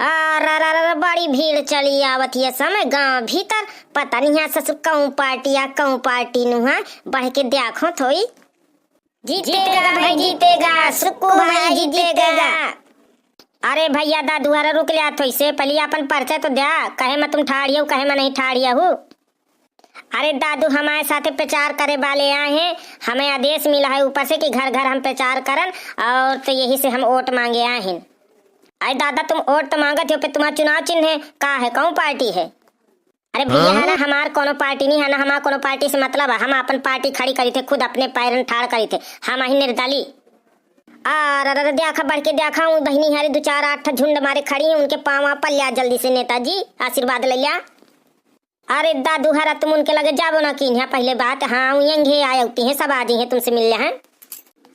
बड़ी भीड़ चली आवत है समय गांव भीतर। पता नहीं है ससुर कहूँ पार्टी या कहूँ पार्टी नुहा बढ़ के देखो थोड़ी। जीतेगा भाई जीतेगा, सुक्कू भाई जीतेगा। अरे भैया दादू हरा रुक लिया थो, इसे पहले अपन परिचय तो दिया। कहे मैं तुम ठाड़िया हूँ, कहे मैं नहीं ठाड़िया हूँ। अरे दादू हमारे साथ प्रचार करे वाले आए हैं, हमें आदेश मिला है ऊपर से कि घर घर हम प्रचार करन, और तो यही से हम वोट मांगे आए हैं। अरे दादा तुम वोट तो मांगत हो, पे तुम्हारा चुनाव चिन्ह है का है, कौन पार्टी है? अरे भैया है ना हमार कोनो पार्टी नहीं है ना, हमार कोनो पार्टी से मतलब है। हम अपन पार्टी खड़ी करी थे, खुद अपने पैरन ठाड़ करी थे, हम ही निर्दली। अरे देखा बढ़ के देखा हूँ बहनी हारी 2-4-8 झुंड मारे खड़ी हैं, उनके पाँव पर लिया जल्दी से नेताजी आशीर्वाद ले लिया। अरे दादू हरा तुम उनके लगे जाबो ना की पहले बात। हाँ यंगे आए होती हैं, सब आदि हैं तुमसे मिलने हैं।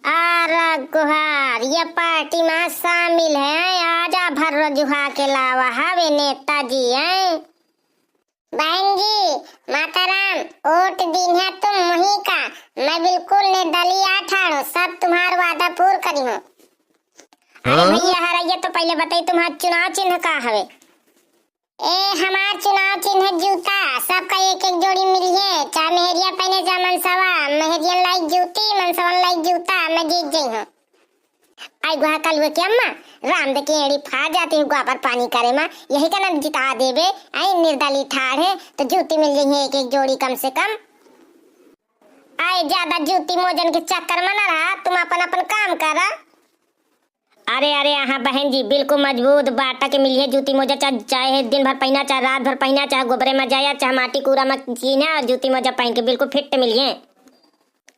अरे गुहार ये पार्टी में शामिल है, आजा भर जुहा के लावा हवे नेताजी हैं। बहन जी माताराम, वोट दिन है तुम वही का, मैं बिल्कुल निर्दलीय ठाड़ो, सब तुम्हारा वादा पूर्ण करी हूँ। अरे भैया हरा ये तो पहले बताइए तुम्हारा चुनाव चिन्ह का हवे? हमारा चुनाव चिन्ह है जूता, सबका एक एक जोड़ी मिली है, चाहे मेहरिया पहने चाहे मनसवा, मेहरियन लाइक जूती मनसवन लाइक जूता, मैं जीत गई हूँ। आई गुहा कल हुए क्या अम्मा राम दे की एड़ी फाड़ जाती हूँ गुहा पर पानी करे माँ, यही का ना जिता देवे। आई निर्दली ठाड़ है तो जूती मिल गई है एक एक जोड़ी कम से कम। आई ज्यादा जूती मोजन के चक्कर में न रहा, तुम अपन अपन काम करा। अरे हाँ बहन जी बिल्कुल मजबूत बाटा के मिली है जूती मोजा, चाहे दिन भर पहना, चाहे रात भर पहना, चाहे गोबरे में जाया, चाहे माटी कूड़ा में जीना, और जूती मोजा पहन के बिल्कुल फिट मिली है।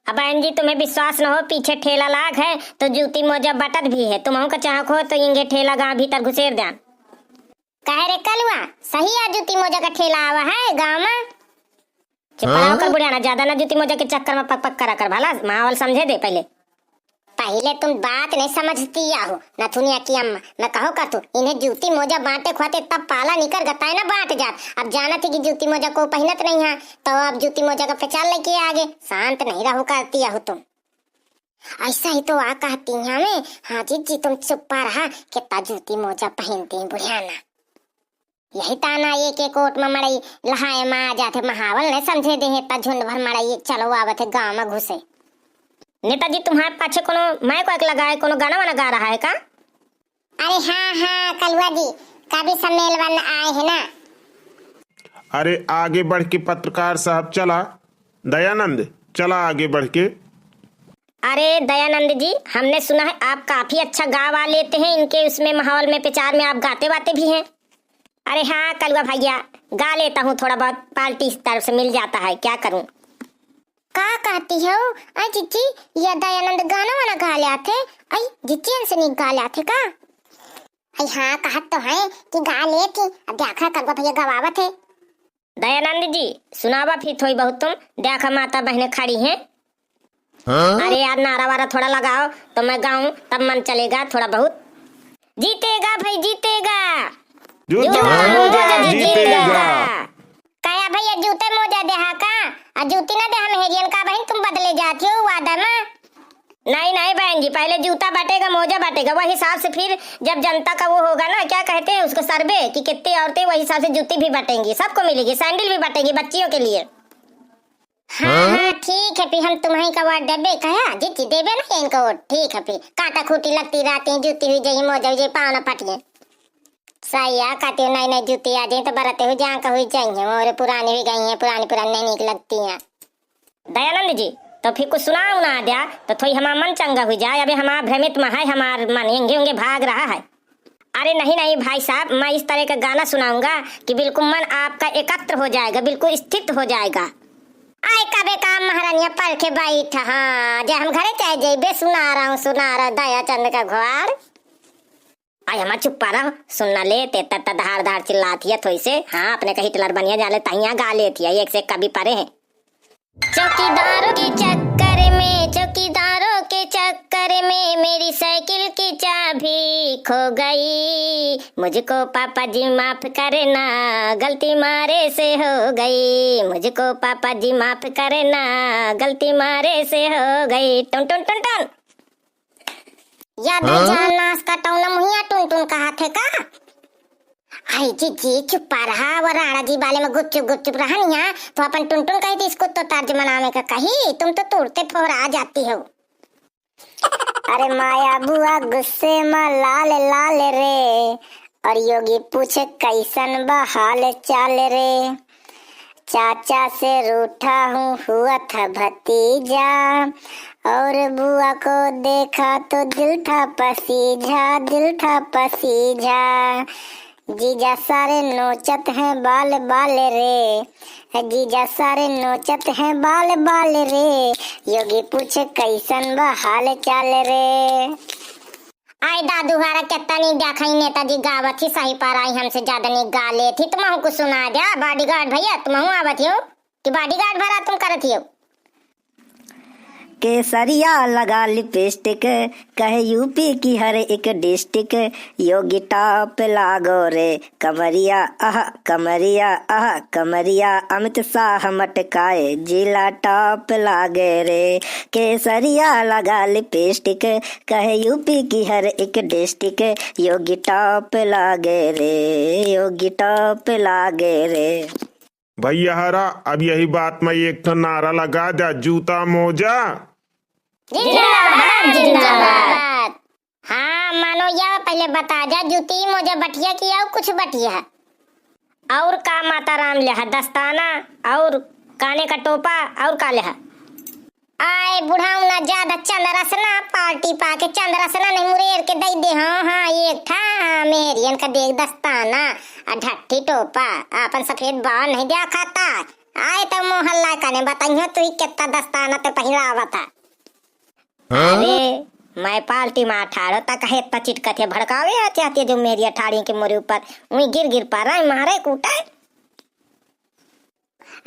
अब बहन जी तुम्हें विश्वास न हो, पीछे ठेला लाग है तो जूती मोजा बटत भी है, तुम का चाहक हो तो इंगे ठेला गाँव भीतर घुसेर दे। कह रे कलवा सही है, जूती मोजा का ठेला आवा है गाँव में। चुप कर बुढ़िया ना, ज्यादा ना जूती मोजा के चक्कर में पक करा कर, भला माहौल समझे दे। पहले तुम बात नहीं समझती हो नथुनिया की अम्मा, मैं कहो का तू इन्हें जूती मोजा बांटे खुआते तब पाला निकल गता है ना बांट जात। अब जाना थी कि जूती मोजा को पहनत नहीं है तो अब जूती मोजा का प्रचार लेके आगे, शांत नहीं रहो करती हो तुम। ऐसा ही तो आ कहती है हमें। हाँ जी तुम चुप रहा, कितना जूती मोजा पहनती है बुढ़ियाना। यही ताना एक एक कोट में मड़ई लहाए में आ जाते, महावल नहीं समझे दे झुंड भर मड़ई चलो आवत है गाँव में घुसे। नेताजी तुम्हारे पाछे कोनो माइक वाइक लगा है, कोनो गाना वाना गा रहा है का? अरे हाँ कलुआ जी कभी सम्मेलन आए है ना। अरे आगे बढ़ के पत्रकार साहब चला, दयानंद चला आगे बढ़ के। अरे दयानंद जी हमने सुना है आप काफी अच्छा गा लेते हैं, इनके उसमें माहौल में प्रचार में आप गाते वाते भी हैं। अरे हाँ कलुआ भैया गा लेता हूँ, थोड़ा बहुत पार्टी तरफ से मिल जाता है, क्या करूँ। का कहती हो जीजी ये दयानंद गाना वाना गा लेते? आई जीजी हमसे नहीं गा लेते का? आई हाँ कहत तो है कि गा लेती, अब देखा कलुआ भैया गवावत है। दयानंद जी सुनावा फिर थोड़ी बहुत, तुम देखा माता बहनें खड़ी हैं। अरे यार नारा वारा थोड़ा लगाओ तो मैं गाऊं तब मन चलेगा थोड़ा बहुत। जीतेगा भाई जीतेगा, जीतेगा। कया भैया जूते मोजा देहा का, जूती ना दे हम हेरियन का बहन, तुम बदले जाती हो वादा में। नहीं बहन जी पहले जूता बांटेगा मोजा बांटेगा, वही हिसाब से फिर जब जनता का वो होगा ना क्या कहते हैं उसको सर्वे कि कितनी औरतें, वही हिसाब से जूती भी बांटेंगी, सबको मिलेगी, सैंडल भी बांटेंगी बच्चियों के लिए। हाँ ठीक है फिर हम तुम्हारी का वोट देबे कहा जीती देबे ना इनका वोट, ठीक है फिर काटा खूटी लगती रहती है, जूती हुई जाए मोजा हुई जाए पाँव न फटिए। सही है कहती हूँ नई जूती आ जाए तो बरते हुए जहाँ का हुई जाएंगे, और पुरानी हुई गई है, पुरानी नहीं निक लगती है। दयानंद जी तो फिर कुछ सुनाओ ना दिया तो थोड़ी हमारा मन चंगा हो जाए, अभी हमारा भ्रमित में है, हमारा मन होंगे भाग रहा है। अरे नहीं भाई साहब मैं इस तरह का गाना सुनाऊंगा कि बिल्कुल मन आपका एकत्र हो जाएगा, बिल्कुल स्थित हो जाएगा। आए कबे काम महारानिया पल के बैठ, हाँ जय हम घरे चाहे जेबे सुना रहा दया चंद का घोर। आई हमारा चुप रहो सुनना लेते तत्ता धार धार चिल्लाती है थोड़ी से। हाँ अपने का हिटलर बनिया जाले तहिया गा लेती है, एक से कभी परे है। चौकीदारों के चक्कर में मेरी साइकिल की चाबी खो गई, मुझको पापा जी माफ करना गलती मारे से हो गई, मुझको पापा जी माफ करना गलती मारे से हो गई। टन टन टन टन याद है नाश का टोना मुहिया टुन टुन कहा थे का? भाई जी चुप रहा, वो राणा जी वाले में गुपचुप रहा नहीं यहाँ तो अपन टुनटुन कही थी इसको तो तर्जमा में का कही, तुम तो तोड़ते फोड़ा जाती हो। अरे माया बुआ गुस्से में लाल लाल रे, और योगी पूछे कैसन बहाल चाल रे। चाचा से रूठा हूँ हुआ था भतीजा, और बुआ को देखा तो दिल था पसीजा। जीजा सारे नोचत हैं बाल बाल रे, जीजा सारे नोचत हैं बाल बाल रे। योगी पूछे कैसन बहाल चाल रे। आई दादू हारा कितना नहीं देखा ही नेताजी गावत थी सही पर आई हमसे ज्यादा नहीं गा ले थी। तुम को सुना दिया बॉडीगार्ड भैया, तुम आवत हो कि बॉडीगार्ड भरा तुम करत हो। केसरिया लगा लिपस्टिक, कहे यूपी की हर एक डिस्ट्रिक्ट। योगी टॉप लागो रे कमरिया कमरिया। अमित शाह मटकाए जिला टॉप लागे रे। केसरिया लगा लिपस्टिक, कहे यूपी की हर एक डिस्ट्रिक्ट। योगी टॉप लागे रे। भैया हरा अब यही बात में एक तो नारा लगा दे, जूता मोजा जिंदाबाद। हाँ मानो या पहले बता जा जूती मोजा बटिया की और कुछ बटिया और का माता राम लिहा दस्ताना और काने का टोपा और का लिहा। आए बुढ़ाऊ ना ज्यादा चंद्रसना पार्टी पाके चंद्रसना नहीं मुरेर के दई दे। हाँ एक था मेरियन का देख दस्ताना ढट्टी टोपा अपन सफेद बाल नहीं दिया खाता। आए तो मोहल्ला काने बताइयो तू कितना दस्ताना तो पहरावा था। अरे मैं पार्टी में अठाड़ो तक है इतना चिटकते भड़कावे आते जो मेरी अठाड़ी के मोरे ऊपर वही गिर पा रहा है मारे कूटा।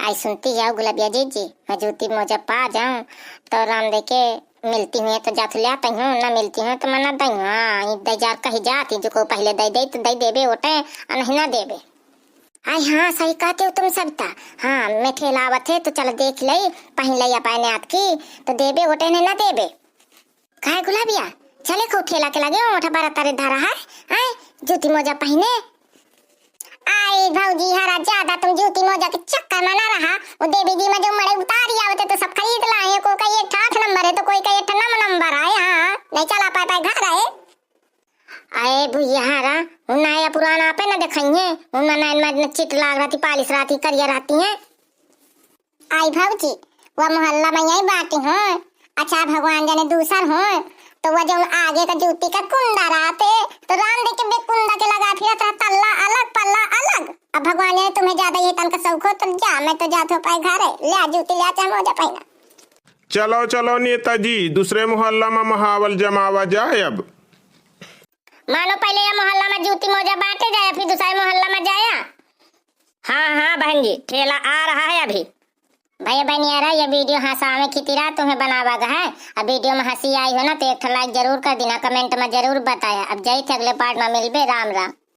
आई सुनती जाओ गुलाबिया जी मैं जूती मोजा पा जाऊं तो राम दे के मिलती हुई तो जात ले आती हूँ, ना मिलती हूँ तो मना दई। हाँ दई जार कही जाती जो को पहले दई दे तो दई देबे ओटे नहीं ना देबे। आई हाँ सही कहते हो तुम सबता। हाँ मैं ठेलावत है तो चल देख ले पहन ले पाने आत की तो देबे ओटे ने ना देबे। कहे गुलाबिया चले को ठेला के लगे ओठा बारा तारे धारा है। आई जूती मोजा पहने। आई भौजी हरा ज्यादा तुम जूती मोजा के चक्कर में ना रहा। वो देवी जी में जो मड़े उतारी आवते तो सब खरीद लाए। को का ये 8 नंबर है तो कोई का ये 9 नंबर है। हाँ नहीं चला पाता घर है। आए भैया हरा नया पुराना पे ना दिखाइए उनमें नैन में चिट लाग रही पालिश रहती करिया रहती है। आई भौजी वह मोहल्ला में यही बाटी हूँ। अच्छा भगवान जाने दूसर हो तो वह जो आगे का जूती का कुंडा रहते तो राम दे के बेकुंडा के लगा फिर तल्ला अलग पल्ला अलग। अब भगवान ने तुम्हें ज्यादा ये तन का शौक हो तो जा मैं तो जात हो पाए घर ले जूती ले चाहे मोजा पहना। चलो नेताजी दूसरे मोहल्ला में महावल जमावा जाए। अब मानो पहले ये मोहल्ला में जूती मोजा बांटे जाए फिर दूसरे मोहल्ला में जाया। हाँ बहन जी ठेला आ रहा है अभी। भैया बहनियारा ये वीडियो हंसावे की तरह तुम्हें बनावा गा है। अब वीडियो में हंसी आई हो ना तो एक लाइक जरूर कर देना, कमेंट में जरूर बताया। अब जय थे अगले पार्ट में मिलबे। राम राम।